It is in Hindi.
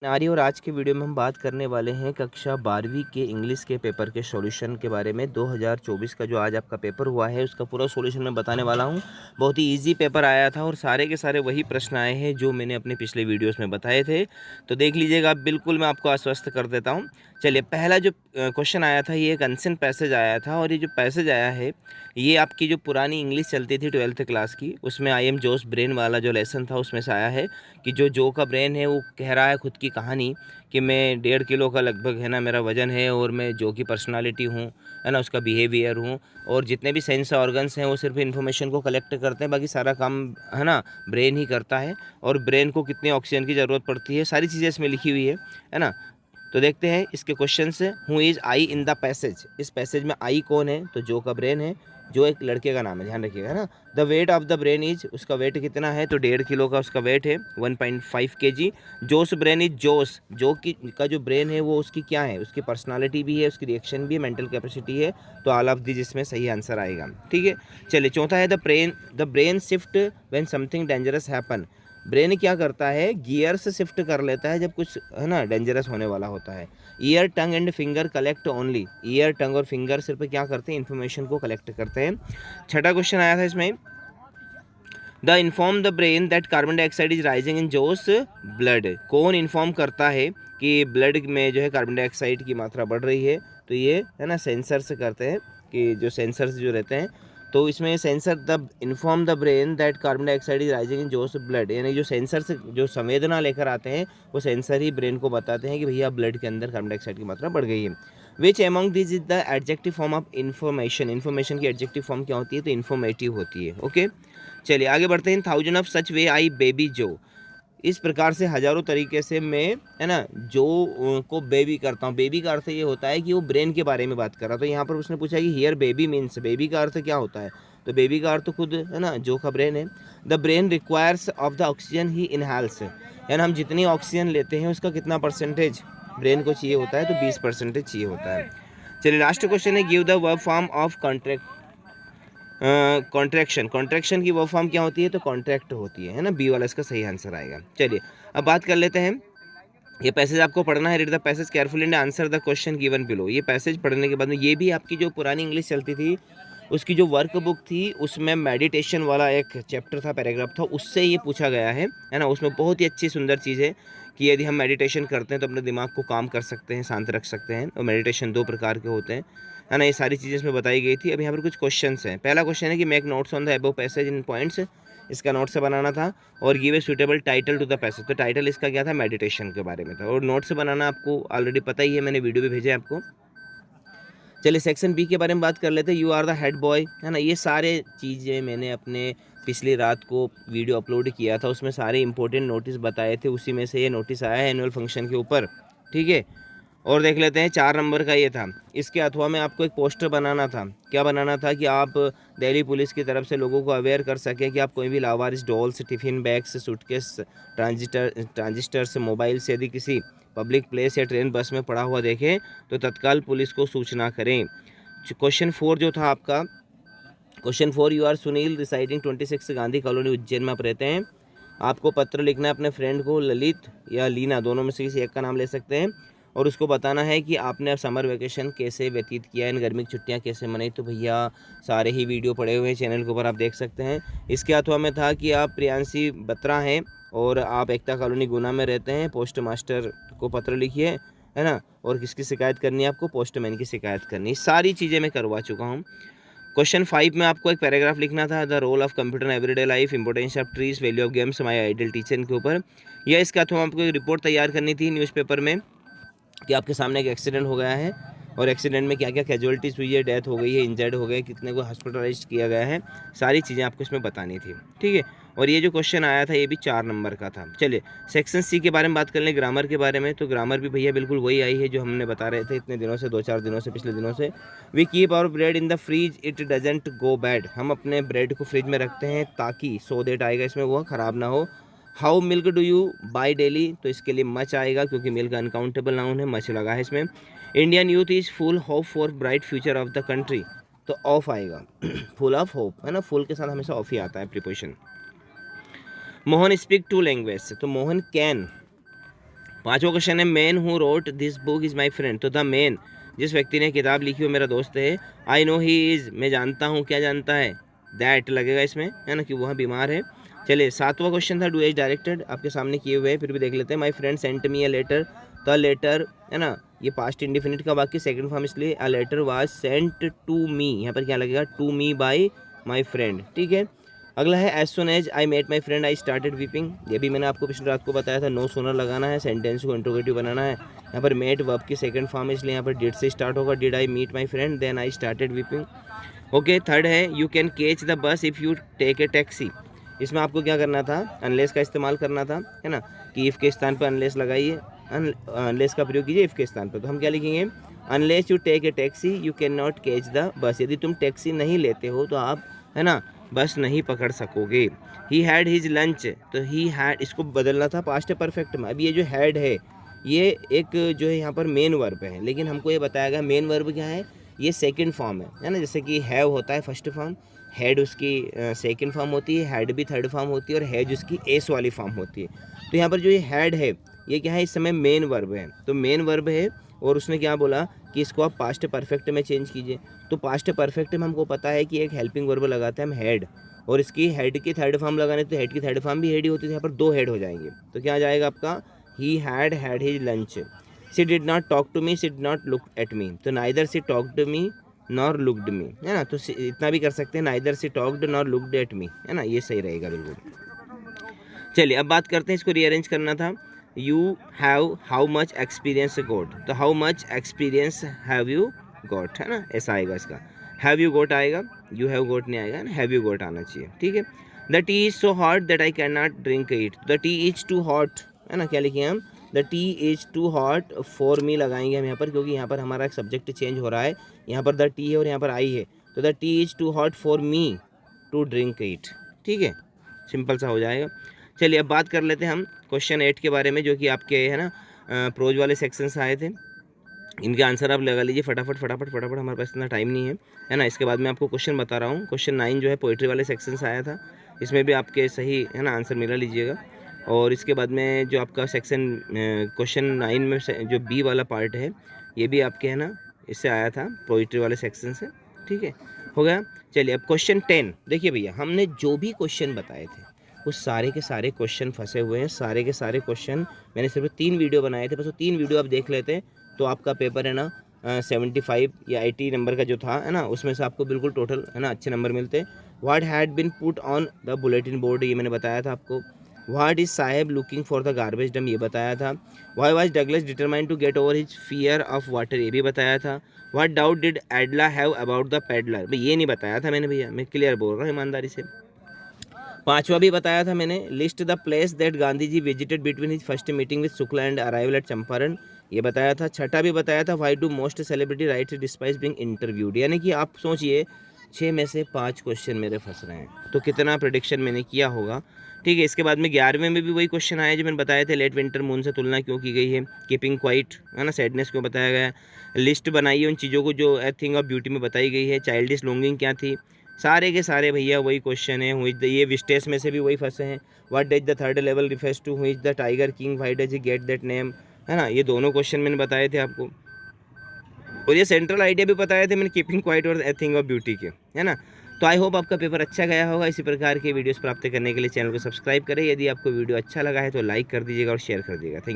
नारी और आज के वीडियो में हम बात करने वाले हैं कक्षा 12वीं के इंग्लिश के पेपर के सॉल्यूशन के बारे में। 2024 का जो आज आपका पेपर हुआ है उसका पूरा सॉल्यूशन मैं बताने वाला हूं। बहुत ही इजी पेपर आया था और सारे के सारे वही प्रश्न आए हैं जो मैंने अपने पिछले वीडियोस में बताए थे। तो देख लीजिएगा, बिल्कुल मैं आपको आश्वस्त कर देता हूँ। चलिए, पहला जो क्वेश्चन आया था ये एक अनसेंट पैसेज आया था, और ये जो पैसेज आया है ये आपकी जो पुरानी इंग्लिश चलती थी 12th क्लास की, उसमें आई एम जोस ब्रेन वाला जो लेसन था उसमें से आया है कि जो का ब्रेन है वो कह रहा है खुद की कहानी कि मैं 1.5 किलो का लगभग है ना मेरा वज़न है, और मैं जो की पर्सनालिटी हूँ है ना, उसका बिहेवियर हूँ। और जितने भी सेंस ऑर्गन्स हैं वो सिर्फ इन्फॉर्मेशन को कलेक्ट करते हैं, बाकी सारा काम है ना ब्रेन ही करता है। और ब्रेन को कितनी ऑक्सीजन की ज़रूरत पड़ती है, सारी चीज़ें इसमें लिखी हुई है ना। तो देखते हैं इसके क्वेश्चन से। Who is I in the passage, इस पैसेज में आई कौन है, तो जो का ब्रेन है, जो एक लड़के का नाम है, ध्यान रखिएगा ना। The weight of the brain is, उसका वेट कितना है, तो 1.5 किलो का उसका वेट है, 1.5 kg। जोस ब्रेन इज, जोस जो की का जो ब्रेन है वो उसकी क्या है, उसकी पर्सनालिटी भी है, उसकी रिएक्शन भी है, मेंटल कैपेसिटी है। तो ऑल ऑफ दिस इसमें सही आंसर आएगा। ठीक है, चलिए चौथा है the brain shift when something dangerous happen. Brain क्या करता है, गियर से शिफ्ट कर लेता है जब कुछ है ना डेंजरस होने वाला होता है। Ear tongue and finger collect only, ear tongue और फिंगर सिर्फ क्या करते हैं, इन्फॉर्मेशन को कलेक्ट करते हैं। छठा क्वेश्चन आया था इसमें, the inform the brain that carbon dioxide is rising in those blood. कौन इन्फॉर्म करता है कि ब्लड में जो है कार्बन डाइऑक्साइड की मात्रा बढ़ रही है, तो ये है ना सेंसर से करते हैं, कि जो सेंसर्स जो रहते हैं। तो इसमें sensor the inform the brain that carbon dioxide is rising in those blood, यानी जो सेंसर से जो संवेदना लेकर आते हैं वो सेंसर ही ब्रेन को बताते हैं कि भैया ब्लड के अंदर कार्बन डाइऑक्साइड की मात्रा बढ़ गई है। Which among this is the adjective form of information, information की एडजेक्टिव फॉर्म क्या होती है, तो इन्फॉर्मेटिव होती है। ओके, चलिए आगे बढ़ते हैं। Thousand of such way I baby जो, इस प्रकार से हजारों तरीके से मैं है ना जो को बेबी करता हूँ। बेबी का अर्थ ये होता है कि वो ब्रेन के बारे में बात कर रहा। तो यहाँ पर उसने पूछा कि हियर बेबी मीन्स, बेबी का अर्थ क्या होता है, तो बेबी का अर्थ खुद है ना जो का ब्रेन है। The brain requires of the oxygen he inhales, यानी हम जितनी ऑक्सीजन लेते हैं उसका कितना परसेंटेज ब्रेन को चाहिए होता है, तो 20% चाहिए होता है। चलिए लास्ट क्वेश्चन है, give the verb form of contract, contraction, contraction की वर्ब फॉर्म क्या होती है, तो कॉन्ट्रैक्ट होती है ना, बी वाला इसका सही आंसर आएगा। चलिए अब बात कर लेते हैं, ये पैसेज आपको पढ़ना है। Read the passage carefully and answer the question given below. ये पैसेज पढ़ने के बाद में, ये भी आपकी जो पुरानी इंग्लिश चलती थी उसकी जो वर्क बुक थी उसमें मेडिटेशन वाला एक चैप्टर था, पैराग्राफ था, उससे ये पूछा गया है ना। उसमें बहुत ही अच्छी सुंदर चीज़ है कि यदि हम मेडिटेशन करते हैं तो अपने दिमाग को काम कर सकते हैं, शांत रख सकते हैं। और मेडिटेशन 2 प्रकार के होते हैं, है ना। ये सारी चीज़ें इसमें बताई गई थी। अब यहाँ पर कुछ क्वेश्चंस हैं। पहला क्वेश्चन है कि make notes on the above passage in points, इसका नोट से बनाना था। और give a suitable title to the passage, तो टाइटल इसका क्या था, मेडिटेशन के बारे में था। और नोट से बनाना आपको ऑलरेडी पता ही है, मैंने वीडियो भी भेजा है आपको। चलिए सेक्शन बी के बारे में बात कर लेते हैं। You are the head boy, है ना। ये सारे चीज़ें मैंने अपने पिछली रात को वीडियो अपलोड किया था, उसमें सारे इंपॉर्टेंट नोटिस बताए थे, उसी में से ये नोटिस आया है एनुअल फंक्शन के ऊपर। ठीक है, और देख लेते हैं 4 नंबर का ये था। इसके अथवा में आपको एक पोस्टर बनाना था। क्या बनाना था कि आप दिल्ली पुलिस की तरफ से लोगों को अवेयर कर सकें कि आप कोई भी लावारिस dolls, tiffin bags, suitcase, transistor से, मोबाइल से यदि किसी पब्लिक प्लेस या ट्रेन बस में पड़ा हुआ देखें तो तत्काल पुलिस को सूचना करें। क्वेश्चन 4 जो था आपका, question 4, you are Sunil residing 26 Gandhi colony Ujjain में आप रहते हैं। आपको पत्र लिखना है अपने फ्रेंड को, ललित या लीना, दोनों में से किसी एक का नाम ले सकते हैं। और उसको बताना है कि आपने समर वेकेशन कैसे व्यतीत किया, इन गर्मी की छुट्टियां कैसे मनाई। तो भैया सारे ही वीडियो पड़े हुए हैं चैनल के ऊपर, आप देख सकते हैं। इसके अथवा में था कि आप प्रियांशी बत्रा हैं और आप एकता कॉलोनी गुना में रहते हैं। पोस्ट मास्टर को पत्र लिखिए, है ना। और किसकी शिकायत करनी है आपको, पोस्टमैन की शिकायत करनी है। सारी चीज़ें मैं करवा चुका हूँ। क्वेश्चन 5 में आपको एक पैराग्राफ लिखना था, the role of computer in everyday life, importance of trees, value of games, my ideal teacher के ऊपर। या इसके अथवा आपको एक रिपोर्ट तैयार करनी थी न्यूज़पेपर में कि आपके सामने एक एक्सीडेंट हो गया है और एक्सीडेंट में क्या क्या कैजुअलिटीज़ हुई है, डेथ हो गई है, इंजर्ड हो गए, कितने को हॉस्पिटलाइज किया गया है, सारी चीज़ें आपको इसमें बतानी थी। ठीक है, और ये जो क्वेश्चन आया था ये भी 4 नंबर का था। चलिए सेक्शन सी के बारे में बात कर लें, ग्रामर के बारे में। तो ग्रामर भी भैया बिल्कुल वही आई है जो हमने बता रहे थे इतने दिनों से, 2-4 दिनों से, पिछले दिनों से। We keep our bread in the fridge it doesn't go bad, हम अपने ब्रेड को फ्रिज में रखते हैं ताकि, सो देट आएगा इसमें, वो ख़राब ना हो। How milk do you by daily, तो इसके लिए मच आएगा क्योंकि मिल्क अनकाउंटेबल नाउन है, मच लगा है इसमें। Indian youth is full hope for bright future of the country, तो ऑफ आएगा फुल ऑफ होप, है ना। फुल के साथ हमेशा ऑफ ही आता है प्रीपोजिशन। मोहन स्पीक 2 लैंग्वेज, तो मोहन कैन 5वां क्वेश्चन है man who wrote this book is my friend. तो द मैन, जिस व्यक्ति ने किताब लिखी वो मेरा दोस्त है। आई नो ही इज़, मैं जानता हूँ, क्या जानता है, दैट लगेगा इसमें, है ना, कि वह बीमार है। चलिए 7वां क्वेश्चन था डू एज डायरेक्टेड, आपके सामने किए हुए हैं, फिर भी देख लेते हैं। My friend sent me a letter, the letter, है ना, ये पास्ट इंडिफिनिट का वाक्य, सेकंड फॉर्म, इसलिए a letter was sent to me, यहाँ पर क्या लगेगा, to me by my friend. ठीक है। अगला है as soon as I met my friend I started weeping, ये भी मैंने आपको पिछली रात को बताया था। नो सोनर लगाना है, सेंटेंस को इंट्रोगेटिव बनाना है। यहाँ पर मेट वर्ब की सेकंड फॉर्म है, इसलिए यहाँ पर डिड से स्टार्ट होगा, did I meet my friend then I started weeping. Okay. Third है you can catch the bus if you take a taxi, इसमें आपको क्या करना था, अनलेस का इस्तेमाल करना था, है ना, कि इफ़ के स्थान पर अनलेस लगाइए, अनलेस का प्रयोग कीजिए इफ़ के स्थान पर। तो हम क्या लिखेंगे, unless you take a taxi you can not catch the bus, यदि तुम टैक्सी नहीं लेते हो तो आप, है ना, बस नहीं पकड़ सकोगे। ही हैड हिज लंच, तो ही हैड, इसको बदलना था पास्ट परफेक्ट में। अब ये जो हैड है ये एक जो है यहाँ पर मेन वर्ब है, लेकिन हमको ये बताया गया मेन वर्ब क्या है, ये सेकंड फॉर्म है ना, जैसे कि हैव होता है फर्स्ट फॉर्म, हैड उसकी सेकंड फॉर्म होती है, हैड भी थर्ड फॉर्म होती है, और हैज उसकी एस वाली फॉर्म होती है। तो यहाँ पर जो ये हैड है ये क्या है, इस समय मेन वर्ब है, तो मेन वर्ब है, और उसने क्या बोला कि इसको आप पास्ट परफेक्ट में चेंज कीजिए। तो पास्ट परफेक्ट में हमको पता है कि एक हेल्पिंग वर्ब लगाते हैं हम हैड, और इसकी हेड की थर्ड फॉर्म लगाने, तो हेड की थर्ड फॉर्म भी हेड ही होती है, यहाँ पर 2 हेड हो जाएंगे। तो क्या आ जाएगा आपका, he had had his lunch. She did not talk to me, she did not look at me, तो neither she talked me nor looked me, है ना, तो इतना भी कर सकते हैं, neither she talked nor looked at me, है ना, ये सही रहेगा बिल्कुल। चलिए अब बात करते हैं, इसको रीअरेंज करना था। You have how much experience got, तो how much experience have you got, है ना, ऐसा आएगा इसका। हैव यू गोट आएगा, यू हैव गोट नहीं आएगा, हैव यू गोट आना चाहिए। ठीक है। The tea is so hot that I can not drink it, the tea is too hot, है ना, क्या लिखिए हम, the tea is too hot for me लगाएंगे हम यहाँ पर, क्योंकि यहाँ पर हमारा सब्जेक्ट चेंज हो रहा है, यहाँ पर द टी है और यहाँ पर आई है, तो the tea is too hot for me to drink it. ठीक है, सिंपल सा हो जाएगा। चलिए अब बात कर लेते हैं हम क्वेश्चन 8 के बारे में, जो कि आपके, है ना, प्रोज वाले सेक्शन से आए थे। इनके आंसर आप लगा लीजिए फटाफट फटाफट फटाफट, हमारे पास इतना टाइम नहीं है ना। इसके बाद मैं आपको क्वेश्चन बता रहा हूँ। क्वेश्चन 9 जो है पोइट्री वाले सेक्शन से आया था, इसमें भी आपके सही, है ना, आंसर मिला लीजिएगा। और इसके बाद में जो आपका सेक्शन क्वेश्चन 9 में जो बी वाला पार्ट है, ये भी आपके, है ना, इससे आया था पोइट्री वाले सेक्शन से। ठीक है, हो गया। चलिए अब क्वेश्चन 10 देखिए भैया, हमने जो भी क्वेश्चन बताए थे वो सारे के सारे क्वेश्चन फंसे हुए हैं, सारे के सारे क्वेश्चन मैंने सिर्फ 3 वीडियो बनाए थे, बस वो 3 वीडियो आप देख लेते हैं तो आपका पेपर, है ना, 75 या 80 नंबर का जो था, है ना, उसमें से आपको बिल्कुल टोटल, है ना, अच्छे नंबर मिलते हैं। What had been put on the bulletin board, ये मैंने बताया था आपको। What is Saheb looking for the garbage dump, ये बताया था। Why was Douglas determined to get over his fear of water, ये भी बताया था। What doubt did Edla have about the peddler, भाई ये नहीं बताया था मैंने भैया, मैं क्लियर बोल रहा हूँ ईमानदारी से। 5वां भी बताया था मैंने, list the place that Gandhi ji visited between his first meeting with Shukla and arrival at Champaran, ये बताया था। 6वां भी बताया था, why do most celebrity write despise being interviewed, यानी कि आप सोचिए 6 में से 5 क्वेश्चन मेरे फंस रहे हैं, तो कितना प्रेडिक्शन मैंने किया होगा। ठीक है, इसके बाद में 11वें में भी वही क्वेश्चन आया जो मैंने बताए थे, लेट विंटर मून से तुलना क्यों की गई है, कीपिंग क्वाइट, है ना, सैडनेस क्यों बताया गया है, लिस्ट बनाइए उन चीज़ों को जो ए थिंग ऑफ ब्यूटी में बताई गई है, चाइल्डिश लॉन्गिंग क्या थी, सारे के सारे भैया वही क्वेश्चन है। हुई ये विस्टेस में से भी वही फंसे हैं। What does the third level refers to, who the tiger king, why does he get that name, है ना, ये दोनों क्वेश्चन मैंने बताए थे आपको। और ये सेंट्रल आइडिया भी बताए थे मैंने, कीपिंग क्वाइट और ए थिंग ऑफ ब्यूटी के, है ना। तो आई होप आपका पेपर अच्छा गया होगा। इसी प्रकार के वीडियोस प्राप्त करने के लिए चैनल को सब्सक्राइब करें। यदि आपको वीडियो अच्छा लगा है तो लाइक कर दीजिएगा और शेयर कर दीजिएगा। Thank you.